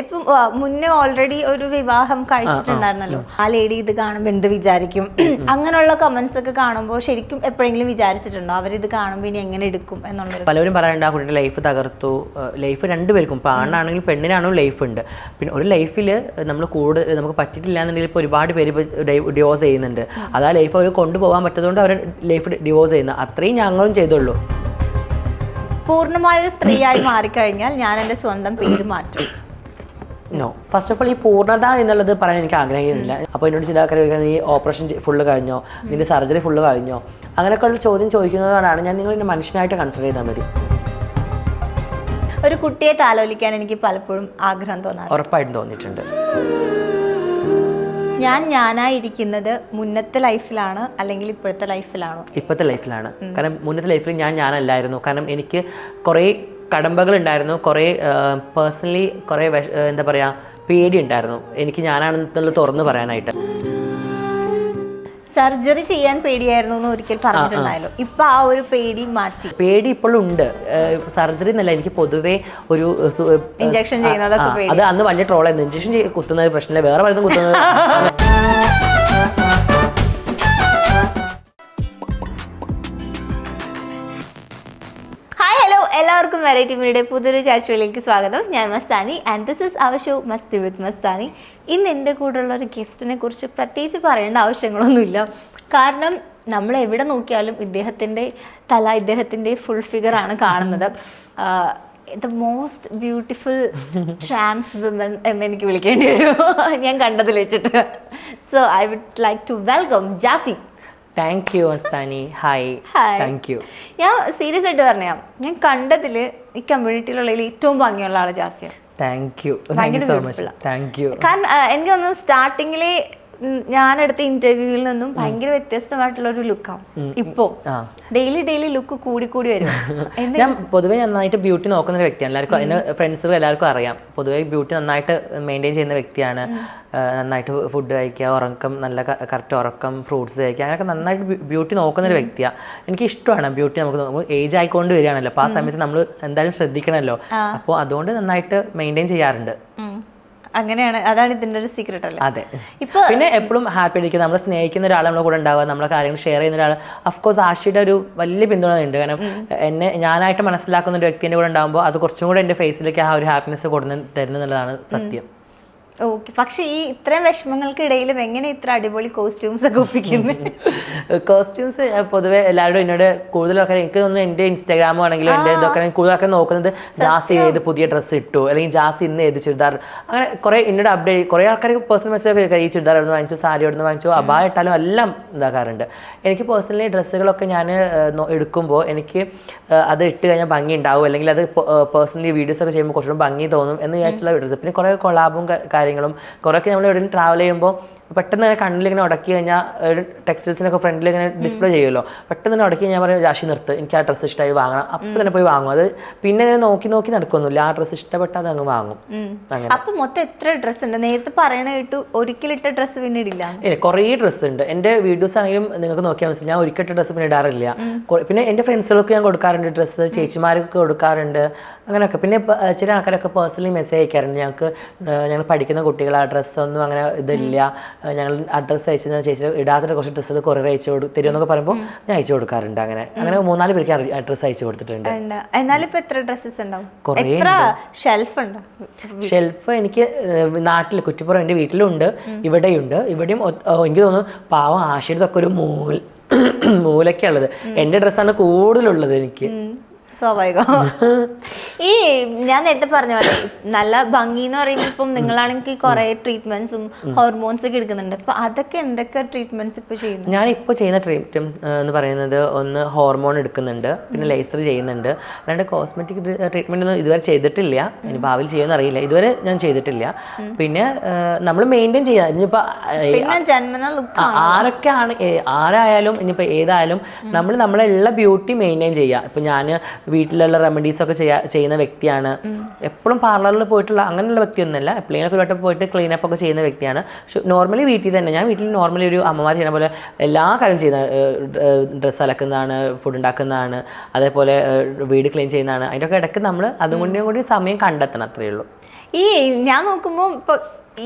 ഇപ്പം മുന്നേ ഓൾറെഡി ഒരു വിവാഹം കഴിച്ചിട്ടുണ്ടായിരുന്നല്ലോ, ആ ലേഡി ഇത് കാണുമ്പോൾ എന്ത് വിചാരിക്കും, അങ്ങനെയുള്ള കമന്റ്സ് ഒക്കെ കാണുമ്പോൾ ശരിക്കും എപ്പോഴെങ്കിലും വിചാരിച്ചിട്ടുണ്ടോ അവരിത് കാണുമ്പോൾ ഇനി എങ്ങനെ എടുക്കും എന്നുള്ളത്? പലരും പറയാറുണ്ട് ആ കുട്ടിയുടെ ലൈഫ് തകർത്തു. ലൈഫ് രണ്ടുപേർക്കും, ഇപ്പോൾ ആണാണെങ്കിലും പെണ്ണിനാണെങ്കിലും ലൈഫ് ഉണ്ട്. പിന്നെ ഒരു ലൈഫിൽ നമ്മൾ കൂടുതൽ നമുക്ക് പറ്റിയിട്ടില്ല എന്നുണ്ടെങ്കിൽ ഇപ്പോൾ ഒരുപാട് പേര് ഡിവോഴ്സ് ചെയ്യുന്നുണ്ട്. അത് ആ ലൈഫ് അവർ കൊണ്ടുപോകാൻ പറ്റതുകൊണ്ട് അവർ ലൈഫ് ഡിവോഴ്സ് ചെയ്യുന്നത്. അത്രയും ഞങ്ങളും ചെയ്തുള്ളൂ. പൂർണ്ണമായ ഒരു സ്ത്രീയായി മാറിക്കഴിഞ്ഞാൽ ഞാൻ എൻ്റെ സ്വന്തം പേര് മാറ്റും. നോ, ഫസ്റ്റ് ഓഫ് ഓൾ ഈ പൂർണ്ണത എന്നുള്ളത് പറയാൻ എനിക്ക് ആഗ്രഹിക്കുന്നില്ല. അപ്പോൾ എന്നോട് ചില ആൾക്കാർ ചോദിക്കുന്നത് ഈ ഓപ്പറേഷൻ ഫുള്ള് കഴിഞ്ഞോ, നിന്റെ സർജറി ഫുള്ള് കഴിഞ്ഞോ, അങ്ങനെയൊക്കെയുള്ള ചോദ്യം ചോദിക്കുന്നതുകൊണ്ടാണ് ഞാൻ നിങ്ങളെന്നെ മനുഷ്യനായിട്ട് കൺസിഡർ ചെയ്താൽ മതി. ഒരു കുട്ടിയെ താലോലിക്കാൻ എനിക്ക് പലപ്പോഴും ആഗ്രഹം തോന്നാറ്. ഉറപ്പായിട്ടും തോന്നിയിട്ടുണ്ട്. ഞാനായിരിക്കുന്നത് മുന്നത്തെ ലൈഫിലാണ് അല്ലെങ്കിൽ ഇപ്പോഴത്തെ ലൈഫിലാണോ? ഇപ്പോഴത്തെ ലൈഫിലാണ്. കാരണം മുന്നത്തെ ലൈഫിൽ ഞാനല്ലായിരുന്നു. കാരണം എനിക്ക് കുറേ കടമ്പകൾ ഉണ്ടായിരുന്നു, കുറേ പേഴ്സണലി കുറേ എന്താ പറയുക പേടി ഉണ്ടായിരുന്നു എനിക്ക് ഞാനാണെന്നുള്ളത് തുറന്ന് പറയാനായിട്ട്. സർജറി ചെയ്യാൻ പേടിയായിരുന്നു എന്ന് ഒരിക്കൽ പറഞ്ഞിട്ടുണ്ടായല്ലോ, ഇപ്പൊ ആ ഒരു പേടി മാറ്റി? പേടി ഇപ്പോഴും ഉണ്ട്. സർജറി എന്നല്ല, എനിക്ക് പൊതുവേ ഒരു ഇഞ്ചക്ഷൻ ചെയ്യുന്നതൊക്കെ അത് അന്ന് വലിയ ട്രോളായിരുന്നു. ഇഞ്ചക്ഷൻ കുത്തുന്നത് പ്രശ്നമില്ല, വേറെ പലതും കുത്തുന്നത്. എല്ലാവർക്കും വെറൈറ്റി മീഡിയയുടെ പുതിയൊരു ചർച്ചയിലേക്ക് സ്വാഗതം. ഞാൻ Mastani and this is our show Masti with Mastani. ഇന്ന് എൻ്റെ കൂടെയുള്ള ഒരു ഗസ്റ്റിനെ കുറിച്ച് പ്രത്യേകിച്ച് പറയേണ്ട ആവശ്യങ്ങളൊന്നുമില്ല. കാരണം നമ്മൾ എവിടെ നോക്കിയാലും ഇദ്ദേഹത്തിൻ്റെ തല, ഇദ്ദേഹത്തിൻ്റെ ഫുൾ ഫിഗറാണ് കാണുന്നത്. The most beautiful trans women എന്ന് എനിക്ക് വിളിക്കേണ്ടി വരും ഞാൻ കണ്ടതിൽ വെച്ചിട്ട്. So I would like to welcome Jasi. Thank you Mastani. Hi. Thank you. ഞാൻ സീരിയസ് ആയിട്ട് പറഞ്ഞാൽ ഞാൻ കണ്ടതിൽ ഈ കമ്മ്യൂണിറ്റിയിലുള്ളതിൽ ഏറ്റവും ഭംഗിയുള്ള ആള് ജാസിയാണ്. Thank you. Thank you. കാരണം എനിക്ക് തോന്നുന്നു സ്റ്റാർട്ടിങ്ങിലെ ഞാനെടുത്ത ഇന്റർവ്യൂവിൽ നിന്നും ഭയങ്കര വ്യത്യസ്തമായിട്ടുള്ള ഒരു ലുക്കാണ്. ഇപ്പോ ഡെയിലി ലുക്ക് കൂടി വരും. ഞാൻ പൊതുവേ നന്നായിട്ട് ബ്യൂട്ടി നോക്കുന്ന ഒരു വ്യക്തിയാണ്. എല്ലാവർക്കും എൻ്റെ ഫ്രണ്ട്സുകൾ എല്ലാവർക്കും അറിയാം. പൊതുവേ ബ്യൂട്ടി നന്നായിട്ട് മെയിൻറ്റെയിൻ ചെയ്യുന്ന വ്യക്തിയാണ്. നന്നായിട്ട് ഫുഡ് കഴിക്കുക, ഉറക്കം, നല്ല കറക്റ്റ് ഉറക്കം, ഫ്രൂട്ട്സ് കഴിക്കുക, അങ്ങനെയൊക്കെ നന്നായിട്ട് ബ്യൂട്ടി നോക്കുന്ന ഒരു വ്യക്തിയാണ്. എനിക്ക് ഇഷ്ടമാണ് ബ്യൂട്ടി. നമുക്ക് ഏജ് ആയിക്കൊണ്ട് വരികയാണല്ലോ, അപ്പോൾ ആ സമയത്ത് നമ്മൾ എന്തായാലും ശ്രദ്ധിക്കണമല്ലോ. അപ്പോൾ അതുകൊണ്ട് നന്നായിട്ട് മെയിൻറ്റെയിൻ ചെയ്യാറുണ്ട്. അങ്ങനെയാണ്, അതാണ് ഇതിന്റെ ഒരു സീക്രട്ട് അല്ലേ? അതെ. ഇപ്പൊ പിന്നെ എപ്പോഴും ഹാപ്പി ആയിരിക്കും. നമ്മളെ സ്നേഹിക്കുന്ന ഒരാൾ നമ്മുടെ കൂടെ ഉണ്ടാവുക, നമ്മളെ കാര്യങ്ങൾ ഷെയർ ചെയ്യുന്ന ഒരാൾ. അഫ്കോഴ്സ് ആഷിയുടെ ഒരു വലിയ പിന്തുണ ഉണ്ട്. കാരണം ഞാനായിട്ട് മനസ്സിലാക്കുന്ന ഒരു വ്യക്തിൻ്റെ കൂടെ ഉണ്ടാകുമ്പോൾ അത് കുറച്ചും കൂടെ എൻ്റെ ഫേസിലേക്ക് ആ ഒരു ഹാപ്പിനെസ് തരുന്നുള്ളതാണ് സത്യം. ഓക്കെ. പക്ഷേ ഈ ഇത്രയും വിഷമങ്ങൾക്കിടയിലും എങ്ങനെ ഇത്ര അടിപൊളി കോസ്റ്റ്യൂംസ് ഒക്കെ ഒപ്പിക്കുന്നത്? കോസ്റ്റ്യൂംസ് പൊതുവെ എല്ലാവരും എന്നോട് കൂടുതലൊക്കെ എനിക്ക് തോന്നുന്നു എൻ്റെ ഇൻസ്റ്റാഗ്രാമോ ആണെങ്കിലും എൻ്റെ ഇതൊക്കെ കൂടുതലൊക്കെ നോക്കുന്നത് ജാസി ഏത് പുതിയ ഡ്രസ്സ് ഇട്ടു, അല്ലെങ്കിൽ ജാസി ഇന്ന് ഏത് ചുരിദാർ, അങ്ങനെ കുറേ എന്നോട് അപ്ഡേറ്റ്. കുറേ ആൾക്കാർ പേഴ്സണൽ മെസ്സേജ് ഒക്കെ ഈ ചുരിദാർ എവിടെ നിന്ന് വാങ്ങിച്ചു, സാരി എവിടെ നിന്ന് വാങ്ങിച്ചു, അബായ ഇട്ടാലും എല്ലാം ഇതാക്കാറുണ്ട്. എനിക്ക് പേഴ്സണലി ഡ്രസ്സുകളൊക്കെ ഞാൻ എടുക്കുമ്പോൾ എനിക്ക് അത് ഇട്ട് കഴിഞ്ഞാൽ ഭംഗി ഉണ്ടാവും, അല്ലെങ്കിൽ അത് പേഴ്സണലി വീഡിയോസൊക്കെ ചെയ്യുമ്പോൾ കുറച്ചുകൂടെ ഭംഗി തോന്നും എന്ന് വിചാരിച്ചുള്ള ഡ്രസ്സ്. പിന്നെ കുറേ കൊളാബും കാര്യങ്ങളും കുറേയൊക്കെ നമ്മൾ എവിടെയും ട്രാവൽ ചെയ്യുമ്പോൾ പെട്ടെന്ന് കണ്ണിലിങ്ങനെ ഉടക്കി കഴിഞ്ഞാൽ ടെക്സ്റ്റൈൽസിനൊക്കെ ഫ്രണ്ടിൽ ഇങ്ങനെ ഡിസ്പ്ലേ ചെയ്യുമല്ലോ, പെട്ടെന്ന് തന്നെ ഉടക്കി ഞാൻ പറയും രാശി നിർത്ത്, എനിക്ക് ആ ഡ്രസ്സ് ഇഷ്ടമായി വാങ്ങണം, അപ്പം തന്നെ പോയി വാങ്ങും. അത് പിന്നെ ഇങ്ങനെ നോക്കി നടക്കൊന്നുമില്ല, ആ ഡ്രസ്സ് ഇഷ്ടപ്പെട്ടാൽ അത് അങ്ങ് വാങ്ങും. അപ്പം മൊത്തം എത്ര ഡ്രസ്സ് ഉണ്ട്? നേരത്തെ പറയണ കേട്ടു ഒരിക്കലിട്ട ഡ്രസ്സ് പിന്നെ ഇടില്ല. കുറേ ഡ്രസ്സ് ഉണ്ട്. എൻ്റെ വീഡിയോസ് ആണെങ്കിലും നിങ്ങൾക്ക് നോക്കിയാൽ മനസ്സിലായി, ഞാൻ ഒരിക്കലിട്ട ഡ്രസ്സ് പിന്നെ ഇടാറില്ല. പിന്നെ എൻ്റെ ഫ്രണ്ട്സുകൾക്ക് ഞാൻ കൊടുക്കാറുണ്ട് ഡ്രസ്സ്, ചേച്ചിമാർക്ക് കൊടുക്കാറുണ്ട്, അങ്ങനെയൊക്കെ. പിന്നെ ചില ആൾക്കാരൊക്കെ പേഴ്സണലി മെസ്സേജ് അയക്കാറുണ്ട്, ഞങ്ങൾ പഠിക്കുന്ന കുട്ടികൾ ആ ഡ്രസ്സൊന്നും അങ്ങനെ ഇതില്ല, ഞങ്ങൾ ആ ഡ്രസ്സ് അയച്ചു ചേച്ചി ഇടാത്ത കുറച്ച് ഡ്രസ്സുകൾ കൊറിയർ അയച്ചു തരുമെന്നൊക്കെ പറയുമ്പോൾ ഞാൻ അയച്ചു കൊടുക്കാറുണ്ട്. അങ്ങനെ 3-4 പേർക്ക് ആ ഡ്രസ്സ് അയച്ചു കൊടുത്തിട്ടുണ്ട്. എന്നാലും ഇപ്പൊ എത്ര ഡ്രസ്സസ് ഉണ്ടാവും? എത്ര ഷെൽഫ് ഉണ്ട്? ഷെൽഫ് എനിക്ക് നാട്ടിൽ കുറ്റിപ്പുറം എൻ്റെ വീട്ടിലുണ്ട്, ഇവിടെയുണ്ട്. ഇവിടെയും എനിക്ക് തോന്നുന്നു പാവം ആശയത്തൊക്കെ ഒരു മൂലൊക്കെയുള്ളത്. എൻ്റെ ഡ്രസ്സാണ് കൂടുതലുള്ളത് എനിക്ക്. സ്വാഭാവികം. ഈ ഞാൻ നേരത്തെ പറഞ്ഞ പോലെ നല്ല ഭംഗി എന്ന് പറയുമ്പോൾ ഇപ്പം നിങ്ങളാണെങ്കിൽ കുറെ ട്രീറ്റ്മെന്റ്സും ഹോർമോൺസ് ഒക്കെ എടുക്കുന്നുണ്ട്. അപ്പൊ അതൊക്കെ എന്തൊക്കെ ട്രീറ്റ്മെന്റ്സ് ഇപ്പൊ ചെയ്യുന്നു? ഞാൻ ഇപ്പോൾ ചെയ്യുന്ന ട്രീറ്റ്മെന്റ്സ് എന്ന് പറയുന്നത് ഒന്ന് ഹോർമോൺ എടുക്കുന്നുണ്ട്, പിന്നെ ലേസർ ചെയ്യുന്നുണ്ട്. അല്ലാണ്ട് കോസ്മെറ്റിക് ട്രീറ്റ്മെന്റ് ഒന്നും ഇതുവരെ ചെയ്തിട്ടില്ല. ഇനി ഭാവിയിൽ ചെയ്യുമെന്ന് അറിയില്ല, ഇതുവരെ ഞാൻ ചെയ്തിട്ടില്ല. പിന്നെ നമ്മൾ മെയിൻറ്റെയിൻ ചെയ്യാം. ഇനിയിപ്പോൾ ആരായാലും ഇനിയിപ്പോൾ ഏതായാലും നമ്മളെ ഉള്ള ബ്യൂട്ടി മെയിൻറ്റെയിൻ ചെയ്യുക. ഇപ്പം ഞാൻ വീട്ടിലുള്ള റെമഡീസൊക്കെ ചെയ്യുന്ന വ്യക്തിയാണ്. എപ്പോഴും പാർലറിൽ പോയിട്ടുള്ള അങ്ങനെയുള്ള വ്യക്തിയൊന്നുമല്ല, എപ്പോഴെങ്കിലും ഒരു വട്ടം പോയിട്ട് ക്ലീനപ്പ് ഒക്കെ ചെയ്യുന്ന വ്യക്തിയാണ്. പക്ഷെ നോർമലി വീട്ടിൽ തന്നെ ഞാൻ നോർമലി ഒരു അമ്മമാർ ചെയ്യുന്ന പോലെ എല്ലാ കാര്യം ചെയ്യുന്ന, ഡ്രസ്സ് അലക്കുന്നതാണ്, ഫുഡ് ഉണ്ടാക്കുന്നതാണ്, അതേപോലെ വീട് ക്ലീൻ ചെയ്യുന്നതാണ്. അതിൻ്റെയൊക്കെ ഇടയ്ക്ക് നമ്മൾ അതുകൊണ്ടും കൂടി സമയം കണ്ടെത്തണം, അത്രയേ ഉള്ളൂ. ഈ ഞാൻ നോക്കുമ്പോൾ ഇപ്പൊ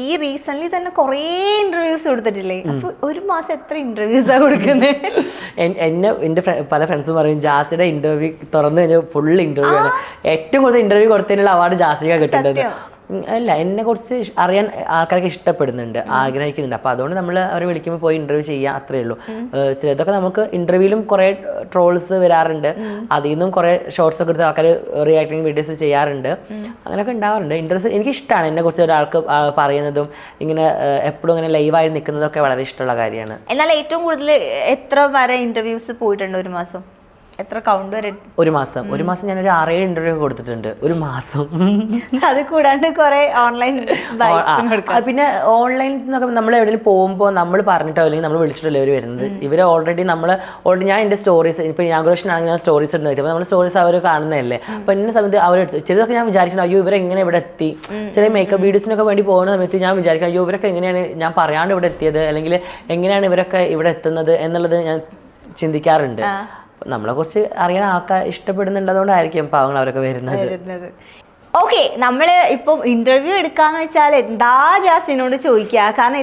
ഈ റീസെന്റ് തന്നെ കുറേ ഇന്റർവ്യൂസ് കൊടുത്തിട്ടില്ലേ? അപ്പൊ ഒരു മാസം എത്ര ഇന്റർവ്യൂസാ കൊടുക്കുന്നത്? എൻ്റെ പല ഫ്രണ്ട്സും പറയും ജാസിയുടെ ഇന്റർവ്യൂ തുറന്നു കഴിഞ്ഞാൽ ഫുൾ ഇന്റർവ്യൂ ആണ്. ഏറ്റവും കൂടുതൽ ഇന്റർവ്യൂ കൊടുത്തതിനുള്ള അവാർഡ് ജാസിക കിട്ടുന്നത്. അല്ല, എന്നെ കുറിച്ച് അറിയാൻ ആൾക്കാർക്ക് ഇഷ്ടപ്പെടുന്നുണ്ട്, ആഗ്രഹിക്കുന്നുണ്ട്. അപ്പോൾ അതുകൊണ്ട് നമ്മൾ അവരെ വിളിക്കുമ്പോൾ പോയി ഇന്റർവ്യൂ ചെയ്യുക, അത്രേ ഉള്ളൂ. ചിലതൊക്കെ നമുക്ക് ഇന്റർവ്യൂവിലും കുറേ ട്രോൾസ് വരാറുണ്ട്, അതിൽ നിന്നും കുറേ ഷോർട്സ് ഒക്കെ എടുത്ത് ആൾക്കാർ റിയാക്ടിങ് വീഡിയോസ് ചെയ്യാറുണ്ട്, അങ്ങനെയൊക്കെ ഉണ്ടാവാറുണ്ട്. ഇന്റർവ്യൂ എനിക്കിഷ്ടമാണ്, എന്നെ കുറിച്ച് ഒരാൾക്ക് പറയുന്നതും ഇങ്ങനെ എപ്പോഴും ഇങ്ങനെ ലൈവായി നിൽക്കുന്നതൊക്കെ വളരെ ഇഷ്ടമുള്ള കാര്യമാണ്. എന്നാൽ ഏറ്റവും കൂടുതൽ എത്ര വരെ ഇന്റർവ്യൂസ് പോയിട്ടുണ്ട് ഒരു മാസം? എത്ര കൗണ്ട് വരെ? ഒരു മാസം ഞാനൊരു 6-7 ഇന്റർവ്യൂ കൊടുത്തിട്ടുണ്ട് ഒരു മാസം. അത് കൂടാണ്ട് കുറെ ഓൺലൈൻ. പിന്നെ ഓൺലൈനിൽ നിന്നൊക്കെ നമ്മൾ എവിടെയെങ്കിലും പോകുമ്പോൾ നമ്മൾ പറഞ്ഞിട്ടോ അല്ലെങ്കിൽ നമ്മൾ വിളിച്ചിട്ടല്ലേ ഇവർ വരുന്നത്. ഇവർ ഓൾറെഡി ഞാൻ എൻ്റെ സ്റ്റോറീസ്, ഇപ്പോൾ ഇനാഗുറേഷൻ ആണെങ്കിൽ ഞാൻ സ്റ്റോറീസ് ഇടുന്നത്, അപ്പോൾ നമ്മുടെ സ്റ്റോറീസ് അവർ കാണുന്നതല്ലേ. അപ്പോൾ ഇന്ന സമയത്ത് അവരെടുത്ത് ചിലതൊക്കെ ഞാൻ വിചാരിക്കണം അയ്യോ ഇവരെങ്ങനെ ഇവിടെ എത്തി. ചില മേക്കപ്പ് വീഡിയോസിനൊക്കെ വേണ്ടി പോകുന്ന സമയത്ത് ഞാൻ വിചാരിക്കണം അയ്യോ ഇവരൊക്കെ എങ്ങനെയാണ് ഞാൻ പറയാണ്ട് ഇവിടെ എത്തിയത്, അല്ലെങ്കിൽ എങ്ങനെയാണ് ഇവരൊക്കെ ഇവിടെ എത്തുന്നത് എന്നുള്ളത് ഞാൻ ചിന്തിക്കാറുണ്ട്. നമ്മളെ കുറിച്ച് അറിയാൻ ആൾക്കാർ ഇഷ്ടപ്പെടുന്നുണ്ടതുകൊണ്ടായിരിക്കും പാവങ്ങൾ അവരൊക്കെ വരുന്നത്. ഓക്കെ, നമ്മൾ ഇപ്പം ഇന്റർവ്യൂ എടുക്കാന്ന് വെച്ചാൽ എന്താ ജാസിനോട് ചോദിക്കുക, കാരണം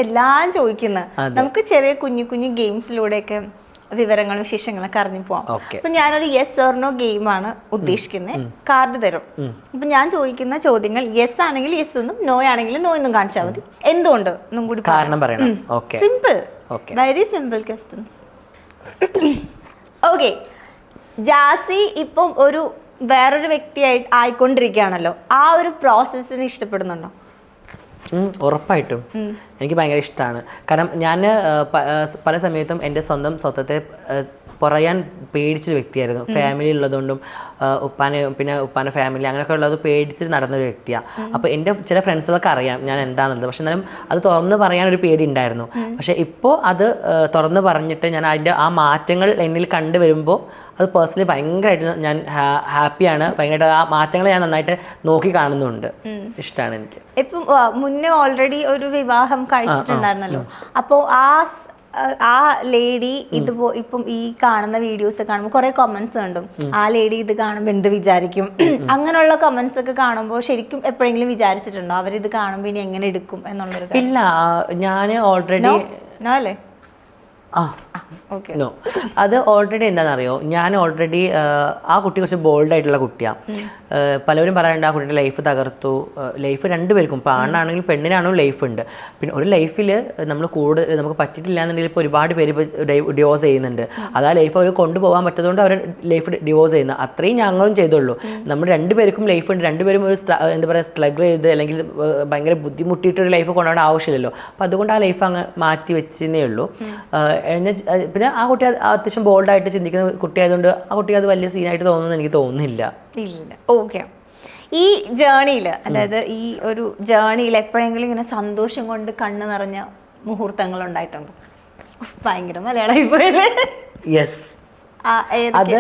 എല്ലാം ചോദിക്കുന്നത്. നമുക്ക് ചെറിയ കുഞ്ഞു ഗെയിംസിലൂടെയൊക്കെ വിവരങ്ങളും വിശേഷങ്ങളൊക്കെ അറിഞ്ഞു പോവാം. അപ്പൊ ഞാനൊരു യെസ് ഓർ നോ ഗെയിമാണ് ഉദ്ദേശിക്കുന്നത്. കാർഡ് തരും. അപ്പൊ ഞാൻ ചോദിക്കുന്ന ചോദ്യങ്ങൾ യെസ് ആണെങ്കിൽ യെസ് എന്നും നോ ആണെങ്കിൽ നോ എന്നും കാണിച്ചാൽ മതി. എന്തുകൊണ്ട് എന്നും കൂടി കാരണം പറയണം. Simple, very simple questions. Okay, Jassi ഇപ്പം വേറൊരു വ്യക്തിയായി ആയിക്കൊണ്ടിരിക്കുകയാണല്ലോ, ആ ഒരു പ്രോസസ്സിന് ഇഷ്ടപ്പെടുന്നുണ്ടോ? ഉറപ്പായിട്ടും എനിക്ക് ഭയങ്കര ഇഷ്ടമാണ്. കാരണം ഞാൻ പല സമയത്തും എൻ്റെ സ്വന്തം സ്വത്വത്തെ പറയാൻ പേടിച്ചൊരു വ്യക്തിയായിരുന്നു. ഫാമിലി ഉള്ളതുകൊണ്ടും ഉപ്പാൻ്റെ ഫാമിലി അങ്ങനെയൊക്കെ ഉള്ളത് പേടിച്ചിട്ട് നടന്നൊരു വ്യക്തിയാണ്. അപ്പോൾ എൻ്റെ ചില ഫ്രണ്ട്സുകളൊക്കെ അറിയാം ഞാൻ എന്താണെന്നുള്ളത്, പക്ഷെ എന്നാലും അത് തുറന്ന് പറയാനൊരു പേടി ഉണ്ടായിരുന്നു. പക്ഷേ ഇപ്പോൾ അത് തുറന്ന് പറഞ്ഞിട്ട് ഞാൻ അതിൻ്റെ ആ മാറ്റങ്ങൾ എന്നിൽ കണ്ടുവരുമ്പോൾ അത് പേഴ്സണലി ഭയങ്കരമായിട്ട് ഞാൻ ഹാപ്പിയാണ്. ഭയങ്കരമായിട്ട് ആ മാറ്റങ്ങൾ ഞാൻ നന്നായിട്ട് നോക്കി കാണുന്നുണ്ട്. ഇഷ്ടമാണ് എനിക്ക്. ഇപ്പം മുന്നേ ഓൾറെഡി ഒരു വിവാഹം കഴിച്ചിട്ടുണ്ടായിരുന്നല്ലോ, അപ്പോൾ ആ ലേഡി ഇപ്പം ഈ കാണുന്ന വീഡിയോസ് കാണുമ്പോൾ കുറെ കമന്റ്സ് കണ്ടും ആ ലേഡി ഇത് കാണുമ്പോൾ എന്ത് വിചാരിക്കും, അങ്ങനെയുള്ള കമന്റ്സ് ഒക്കെ കാണുമ്പോൾ ശരിക്കും എപ്പോഴെങ്കിലും വിചാരിച്ചിട്ടുണ്ടോ അവരിത് കാണുമ്പോൾ ഇനി എങ്ങനെ എടുക്കും എന്നുള്ളൊരു? ഇല്ല, ഞാൻ ഓൾറെഡി അല്ലേ നോ, അത് ഓൾറെഡി എന്താണെന്നറിയോ, ഞാൻ ഓൾറെഡി ആ കുട്ടി കുറച്ച് ബോൾഡ് ആയിട്ടുള്ള കുട്ടിയാണ്. പലരും പറയാറുണ്ട് ആ കുട്ടിയുടെ ലൈഫ് തകർത്തു. ലൈഫ് രണ്ടുപേർക്കും, ഇപ്പോൾ ആണാണെങ്കിലും പെണ്ണിനാണെങ്കിലും ലൈഫ് ഉണ്ട്. പിന്നെ ഒരു ലൈഫിൽ നമുക്ക് പറ്റിയിട്ടില്ല എന്നുണ്ടെങ്കിൽ ഇപ്പോൾ ഒരുപാട് പേര് ഇപ്പോൾ ഡിവോഴ്സ് ചെയ്യുന്നുണ്ട്. അത് ആ ലൈഫ് അവർ കൊണ്ടുപോകാൻ പറ്റതുകൊണ്ട് അവർ ലൈഫ് ഡിവോഴ്സ് ചെയ്യുന്നത്. അത്രയും ഞങ്ങളും ചെയ്തുള്ളൂ. നമ്മൾ രണ്ടുപേർക്കും ലൈഫ് ഉണ്ട്, രണ്ടുപേരും ഒരു എന്താ പറയുക സ്ട്രഗിൾ ചെയ്ത് അല്ലെങ്കിൽ ഭയങ്കര ബുദ്ധിമുട്ടിയിട്ടൊരു ലൈഫ് കൊണ്ടുപോകേണ്ട ആവശ്യമില്ലല്ലോ. അപ്പോൾ അതുകൊണ്ട് ആ ലൈഫ് അങ്ങ് മാറ്റി വെച്ചേ ഉള്ളൂ. പിന്നെ ആ കുട്ടി അത്യാവശ്യം ബോൾഡായിട്ട് ചിന്തിക്കുന്ന കുട്ടിയായതുകൊണ്ട് ആ കുട്ടിക്ക് അത് വലിയ സീനായിട്ട് തോന്നുന്നു എനിക്ക് തോന്നുന്നില്ല. ഇല്ല. ഓക്കെ, ഈ ജേണിയിൽ, അതായത് ഈ ഒരു ജേണിയിൽ എപ്പോഴെങ്കിലും ഇങ്ങനെ സന്തോഷം കൊണ്ട് കണ്ണ് നിറഞ്ഞ മുഹൂർത്തങ്ങൾ ഉണ്ടായിട്ടുണ്ടോ? ഭയങ്കര മലയാളമായി പോയല്ലേ? യെസ്, അത്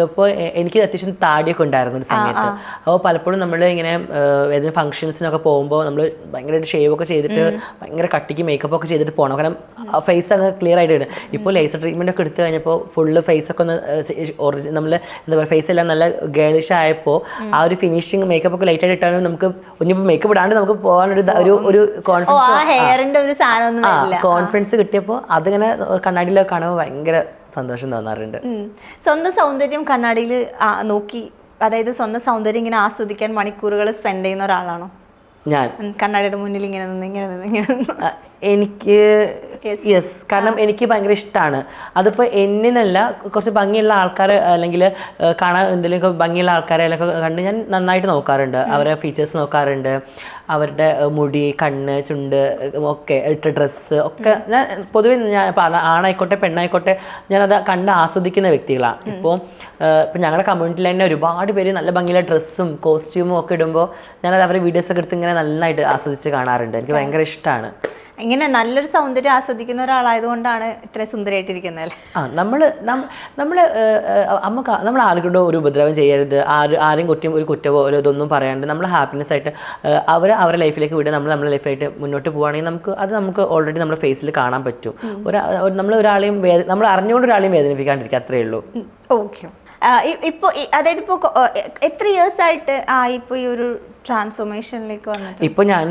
ഇപ്പോൾ എനിക്ക് അത്യാവശ്യം താടിയൊക്കെ ഉണ്ടായിരുന്നു ഒരു സമയത്ത്. അപ്പോൾ പലപ്പോഴും നമ്മൾ ഇങ്ങനെ ഏതെങ്കിലും ഫംഗ്ഷൻസിനൊക്കെ പോകുമ്പോൾ നമ്മൾ ഭയങ്കരമായിട്ട് ഷേവൊക്കെ ചെയ്തിട്ട് ഭയങ്കര കട്ടിക്ക് മേക്കപ്പ് ഒക്കെ ചെയ്തിട്ട് പോകണം. കാരണം ഫേസ് അങ്ങ് ക്ലിയർ ആയിട്ട് വരും. ഇപ്പോൾ ലേസർ ട്രീറ്റ്മെൻ്റ് ഒക്കെ എടുത്തു കഴിഞ്ഞപ്പോൾ ഫുള്ള് ഫേസൊക്കെ ഒന്ന് നമ്മൾ എന്താ പറയുക ഫേസ് എല്ലാം നല്ല ഗേളിഷ് ആയപ്പോൾ ആ ഒരു ഫിനിഷിങ് മേക്കപ്പ് ഒക്കെ ലൈറ്റായിട്ട് ഇട്ടാലും നമുക്ക് ഇനിയിപ്പോൾ മേക്കപ്പ് ഇടാണ്ട് നമുക്ക് പോകാനൊരു കോൺഫിഡൻസ് കിട്ടിയപ്പോൾ അതിങ്ങനെ കണ്ണാടിയിലൊക്കെ കാണുമ്പോൾ ഭയങ്കര സന്തോഷം തോന്നാറുണ്ട്. സ്വന്തം സൗന്ദര്യം കണ്ണാടിയിൽ നോക്കി, അതായത് സ്വന്തം സൗന്ദര്യം ഇങ്ങനെ ആസ്വദിക്കാൻ മണിക്കൂറുകൾ സ്പെൻഡ് ചെയ്യുന്ന ഒരാളാണോ ഞാൻ? കണ്ണാടിയുടെ മുന്നിൽ ഇങ്ങനെ നിന്ന് എനിക്ക് യെസ്, കാരണം എനിക്ക് ഭയങ്കര ഇഷ്ടമാണ്. അതിപ്പോൾ എന്നിനല്ല, കുറച്ച് ഭംഗിയുള്ള ആൾക്കാർ അല്ലെങ്കിൽ കാണാൻ എന്തെങ്കിലുമൊക്കെ ഭംഗിയുള്ള ആൾക്കാരെ ഒക്കെ കണ്ട് ഞാൻ നന്നായിട്ട് നോക്കാറുണ്ട്. അവരുടെ ഫീച്ചേഴ്സ് നോക്കാറുണ്ട്, അവരുടെ മുടി, കണ്ണ്, ചുണ്ട് ഒക്കെ, ഇട്ട ഡ്രസ്സ് ഒക്കെ. ഞാൻ പൊതുവെ ആണായിക്കോട്ടെ പെണ്ണായിക്കോട്ടെ ഞാനത് കണ്ട് ആസ്വദിക്കുന്ന വ്യക്തികളാണ്. ഇപ്പം ഞങ്ങളുടെ കമ്മ്യൂണിറ്റിയിൽ തന്നെ ഒരുപാട് പേര് നല്ല ഭംഗിയുള്ള ഡ്രസ്സും കോസ്റ്റ്യൂമും ഒക്കെ ഇടുമ്പോൾ ഞാനത് അവരുടെ വീഡിയോസൊക്കെ എടുത്ത് ഇങ്ങനെ നന്നായിട്ട് ആസ്വദിച്ച് കാണാറുണ്ട്. എനിക്ക് ഭയങ്കര ഇഷ്ടമാണ്. ഇങ്ങനെ നല്ലൊരു സൗന്ദര്യം ആസ്വദിക്കുന്ന ഒരാളായതുകൊണ്ടാണ് ഇത്ര സുന്ദരിയായിട്ടിരിക്കുന്നത് അല്ലേ? നമ്മൾ ആർക്കും ഒരു ഉപദ്രവം ചെയ്യരുത്, ആരും ഒരു കുറ്റമോ ഇതൊന്നും പറയാണ്ട് നമ്മൾ ഹാപ്പിനെസ് ആയിട്ട് അവരുടെ ലൈഫിലേക്ക് വിടുക, നമ്മുടെ ലൈഫായിട്ട് മുന്നോട്ട് പോവുകയാണെങ്കിൽ നമുക്ക് ഓൾറെഡി നമ്മുടെ ഫേസിൽ കാണാൻ പറ്റും. നമ്മൾ അറിഞ്ഞുകൊണ്ട് ഒരാളെയും വേദനിപ്പിക്കാണ്ടിരിക്കുക, അത്രയേ ഉള്ളൂ. ഓക്കെ, ഇപ്പോൾ അതായത് ഇപ്പോൾ എത്ര ഇയേഴ്സ് ആയിട്ട് ഇപ്പോൾ ഈ ഒരു ട്രാൻസ്ഫോർമേഷനിലേക്ക് വന്നിട്ട്? ഇപ്പോൾ ഞാൻ